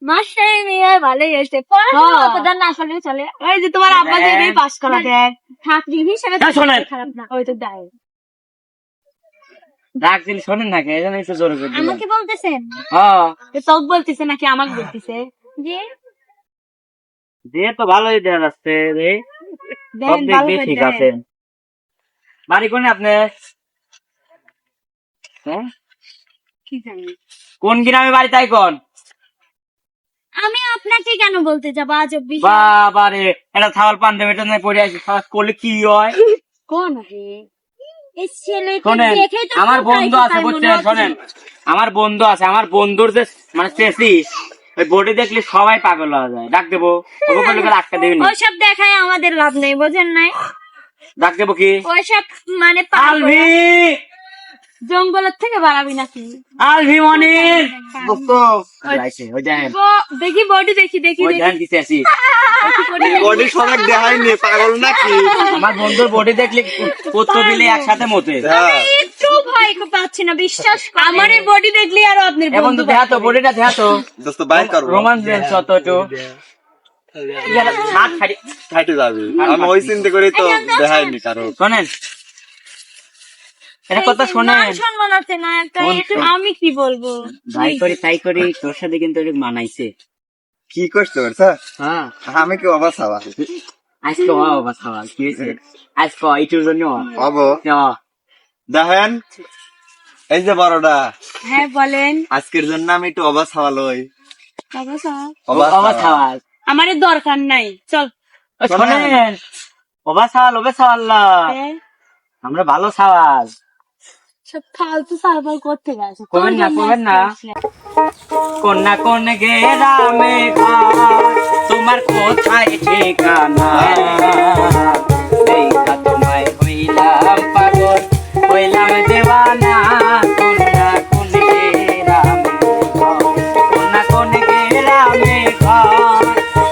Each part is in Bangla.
মাস্টারি মেয়ে ভালোই হয়েছে, পড়াশোনা অতটা না করলেও চলে। ওই যে তোমার আব্বা যে এটাই পাস করা দেখ। ছাত্রী হিসেবে হ্যাঁ, শোনেন। খারাপ না। ওই তো দেয়। ডাক দিলে শোনেন না, এই জন্য একটু জোরে করে দিলাম। আমাকে বলতেছেন হ্যাঁ, তোক বলতেছে নাকি আমাকে বলতেছে? যে দিয়ে তো ভালোই দেখা যাচ্ছে রে, সব দেখেন দিক ভালো দিয়ে করে ঠিক দেখেন। আছে। বাড়ি কোনে আপনি? হ্যাঁ? কি জানি। কোন গ্রামে বাড়ি তাই কোন? আমি আপনাকে কেন বলতে যাবো আজব বিষয়? বাবা রে, এটা থাওয়াল পাঞ্জাবি এটা নিয়ে পড়ে আসি, সাজ করলে কি হয়? কোন রে? এই ছেলেকে শোনেন, দেখেই তো আমার কোথায় বন্ধু আছে কোথায় মনে বুঝছেন, হচ্ছে। শোনেন, আমার বন্ধু আছে, আমার বন্ধুর যে মানে চেসিস, ওই বডি দেখলে সবাই পাগল হয়ে যায়। ডাক দেবো, ওকে বললে করে আটকা দেবেনি। ওইসব দেখায় আমাদের লাভ নেই, বোঝেন নাই? ডাক দেবো কি? ওইসব মানে আলভি, জঙ্গলের থেকে বাড়াবি নাকি? আলভি মনির দোস্ত, আইছে, ওই দেখেন, দেখি বডি, দেখি দেখি ওই দেখি। দেখেন কি চেসিস। বডি সবাই দেখায়নি, পাগল নাকি? আমার বন্ধুর বডি দেখলে পুত্র বিলে একসাথে মতে। একটু ভয় পাচ্ছি না, বিশ্বাস করেন। আমার এই বডি দেখলি আর আপনার এখন তো বন্ধু দেখা তো বডিটা দেখা তো দোস্ত বাইর করবো, রোমান্স যত একটু হাত খাড়ি। হাইটে যাবি। আমি ওই চিন্তা করি তো দেখায়নি কারো। শোনেন, এটা কথা শোনেন, মান সম্মান আছে না একটা, একটু আমি কি বলবো? যাই করি তাই করি, তোর সাথে কিন্তু একটু মানাইছে। কি করতে পারছা? হ্যাঁ, আমি কি অবাক হওয়া আজকে বাবা খাওয়া কি হয়েছে, আজকে এইটুর জন্য হব? দেখেন, এই যে বড়টা, হ্যাঁ বলেন। আজকের জন্য আমি একটু অবাক হওয়া লই। বাবা খাওয়া। আমার দরকার নাই, চল। শোনেন, ওবা সাওয়াল্লা, হ্যাঁ, আমরা ভালো সাওয়াল সব ফালতু সালফাল করতে গেছে। করবেন না, করবেন না। কন্যা কোন গেরামে তোমার কোথায় ঠিকানা, দেখা তোমায় হইলাম পাগল, হইলাম দেওয়ানা। কন্যা কোন গেরামে, কন্যা কোন গেরামে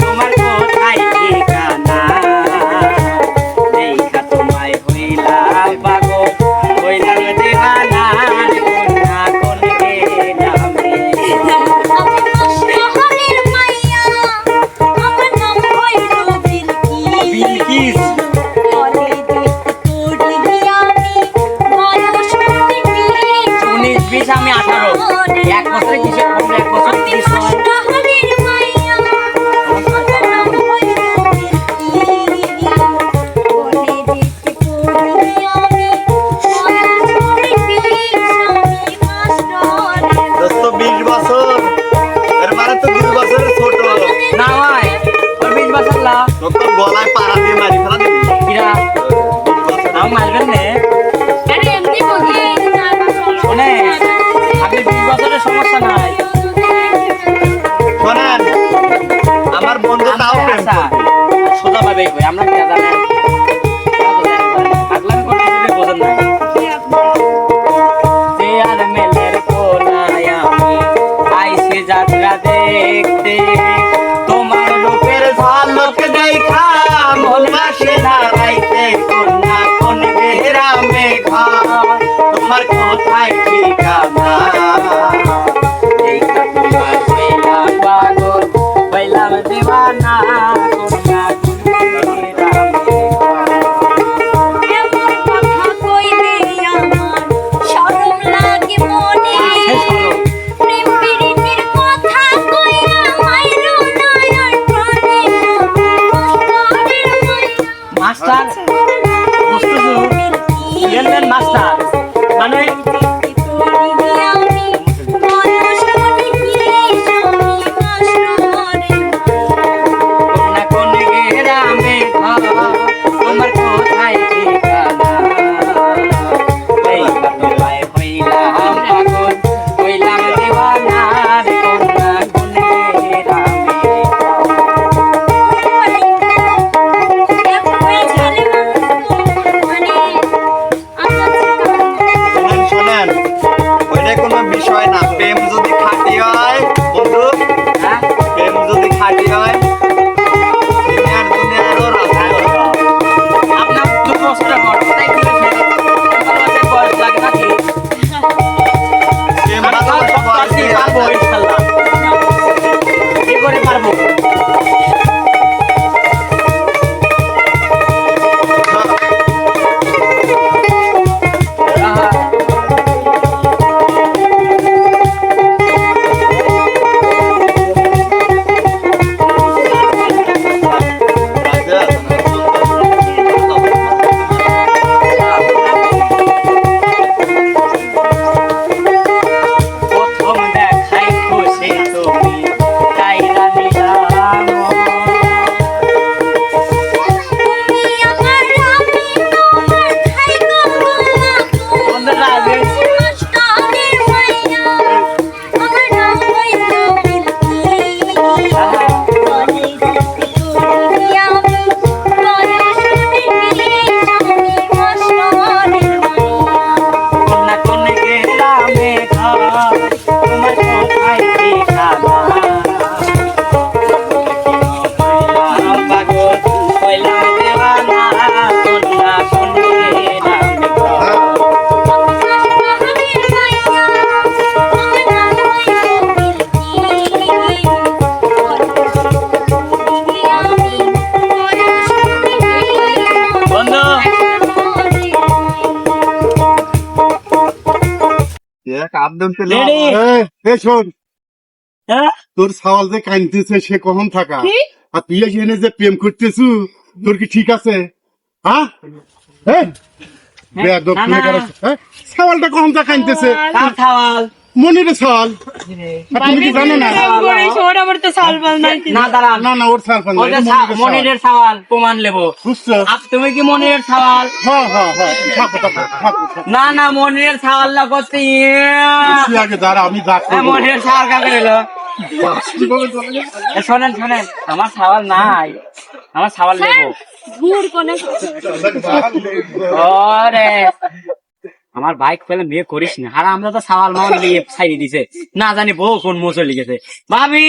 তোমার কোথায় ঠিকানা, দেখা তোমায় হইলাম পাগল, হইলাম দেওয়ানা। কন্যা কোন গেরামে। আমি শহরের মাইয়া, আমার নাম হইল বিলকিস। বিলকিস। কলেজে পড়ি আমি, বয়স 19-20, আমি 18। এক বছরে কিসে কমবে, এক বছর 30 হয়। শহরের মাইয়া, আমার নাম হইল বিলকিস। কলেজে পড়ি আমি, বয়স 20, আমি মাস্টারের। দোস্ত 20 বছর, এর মানে তো 2 বছরের ছোট। না ভাই, ওর 20 বছর লা তোর তো গলায় পাড়া দিয়ে মারি ফেলা দিবি। কিরা, নাম মারবেন নে। আরে এমনি বলি। শোনে, আপনি 20 বছরের সমস্যা নাই। শোনেন, আমার বন্ধু তাও প্রেম করবে। সোজা ভাবে কই, আমরা কি জানেন, পাগলামি করতে যদি বোঝেন না। যে আর মেলের কোনায় আমি আইছি যাত্রা দেখতে, তোমার রূপের ঝলক দেখা মন বাসে না রাইতে। কন্যা কোন গেরামে তোমার কোথায় ঠিকানা, দেখা তোমার হইলাম পাগল, হইলাম দেওয়ানা। কন্যা কোন গেরামে। এমন কথা কইলে আমার শরম লাগে মনে। প্রেম প্রীতির কথা কইরা মাইরো না আর প্রাণে। শহরের মাইয়া, মাস্টার বুঝতেছো, ইয়েলেন মাস্টার মানে পড়ি আমি, বয়স 20, আমি মাস্টারের। কন্যা কোন গেরামে তোমার কোথায় ঠিকানা, দেখা তোমায় হইলাম পাগল, হইলাম দেওয়ানা। কন্যা কোন গেরামে। শোনেন, Ready? শোন হ্যাঁ? তোর সওয়াল যে কানতেছে সে কখন থাকা কি? আর তুই এখানে যে প্রেম করতেছু তোর কি ঠিক আছে হ্যাঁ বেয়াদব না, তুই না। কারো- হ্যাঁ? সওয়ালটা কখন যা কানতেছে কার খাওয়াল? মনির সওয়াল আর তুমি কি জানো না ওর আমার তো সালপাল নাই কি? না দাঁড়ান, না না ওর সারপান ওদের মনিরের সওয়াল প্রমাণ লেবো। বুঝছো তুমি কি মনিরের সওয়াল? হ্যাঁ হ্যাঁ হ্যাঁ থাকো থাকো থাকো থাকো। না না, মনিরের সওয়াল না করতে তুই আগে দাঁড়া আমি যা করবো। মনিরের সওয়াল কাকে এলো? শোনেন শোনেন, আমার সওয়াল নাই, আমার সওয়াল লেবো। ঘুর কোনে ওরে আমার বাইক পেলে বিয়ে করিস না, আর আমরা তো সাওয়াল মাওয়াল দিয়ে ছাইড়ি দিছে, না জানি বউ কোন মোচে লিখেছে। ভাবি